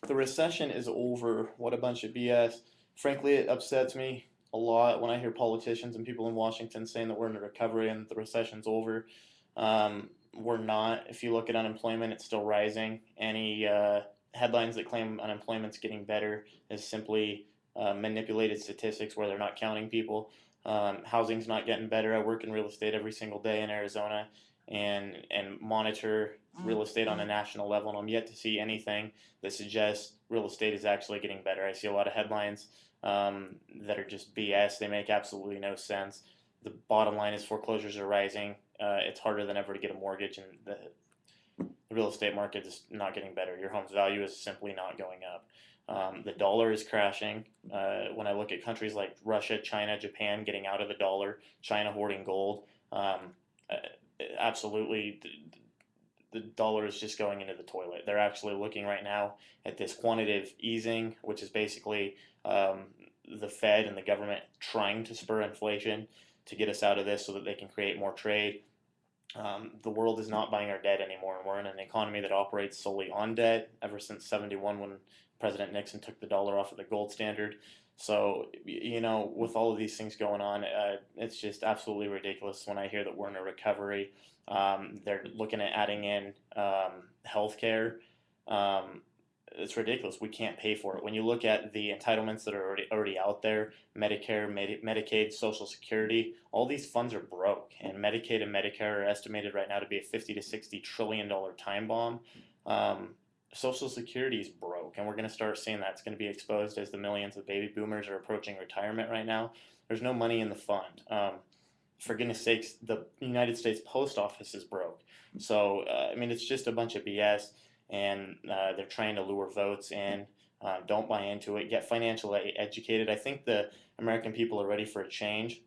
The recession is over. What a bunch of BS. Frankly, it upsets me a lot when I hear politicians and people in Washington saying that we're in a recovery and the recession's over. We're not. If you look at unemployment, it's still rising. Any headlines that claim unemployment's getting better is simply manipulated statistics where they're not counting people. Housing's not getting better. I work in real estate every single day in Arizona and monitor real estate on a national level, and I'm yet to see anything that suggests real estate is actually getting better. I see a lot of headlines that are just BS. They make absolutely no sense. The bottom line is foreclosures are rising. It's harder than ever to get a mortgage, and the real estate market is not getting better. Your home's value is simply not going up. The dollar is crashing. When I look at countries like Russia, China, Japan getting out of the dollar, China hoarding gold, uh, absolutely the dollar is just going into the toilet. They're actually looking right now at this quantitative easing, which is basically the Fed and the government trying to spur inflation to get us out of this so that they can create more trade. The world is not buying our debt anymore, and we're in an economy that operates solely on debt ever since 71 when President Nixon took the dollar off of the gold standard. So, with all of these things going on, it's just absolutely ridiculous when I hear that we're in a recovery. They're looking at adding in healthcare. Um, it's ridiculous. We can't pay for it. When you look at the entitlements that are already out there, Medicare, Medicaid, Social Security, all these funds are broke, and Medicaid and Medicare are estimated right now to be a 50 to 60 trillion dollar time bomb. Um, Social Security is broke, and we're going to start seeing that. It's going to be exposed as the millions of baby boomers are approaching retirement right now. There's no money in the fund. For goodness sakes, the United States Post Office is broke. So, I mean, it's just a bunch of BS, and they're trying to lure votes in. Don't buy into it. Get financially educated. I think the American people are ready for a change,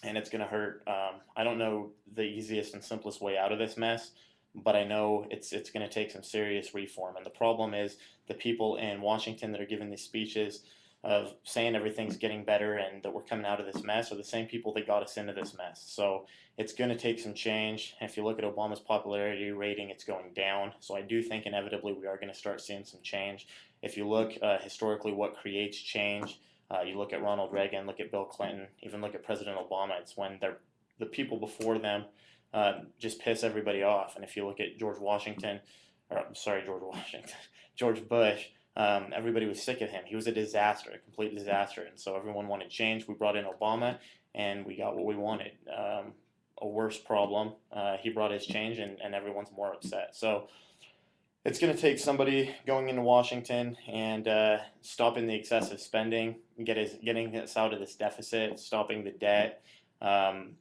and it's going to hurt. I don't know the easiest and simplest way out of this mess, but I know it's going to take some serious reform. And the problem is the people in Washington that are giving these speeches of saying everything's getting better and that we're coming out of this mess are the same people that got us into this mess. So it's going to take some change. If you look at Obama's popularity rating, it's going down. So I do think inevitably we are going to start seeing some change. If you look historically, what creates change? You look at Ronald Reagan, look at Bill Clinton, even look at President Obama. It's when the people before them just piss everybody off. And if you look at George Washington, or sorry, George Washington, George Bush, everybody was sick of him. He was a disaster, a complete disaster. And so everyone wanted change. We brought in Obama, and we got what we wanted. A worse problem. He brought his change, and everyone's more upset. So it's going to take somebody going into Washington and stopping the excessive spending, getting us out of this deficit, stopping the debt, um,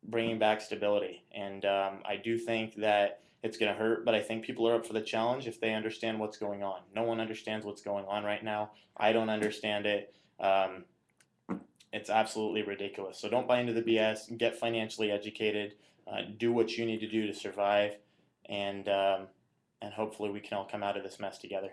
bringing back stability. And I do think that it's going to hurt, but I think people are up for the challenge if they understand what's going on. No one understands what's going on right now. I don't understand it. Um, it's absolutely ridiculous. So don't buy into the BS. Get financially educated. Do what you need to do to survive, and hopefully we can all come out of this mess together.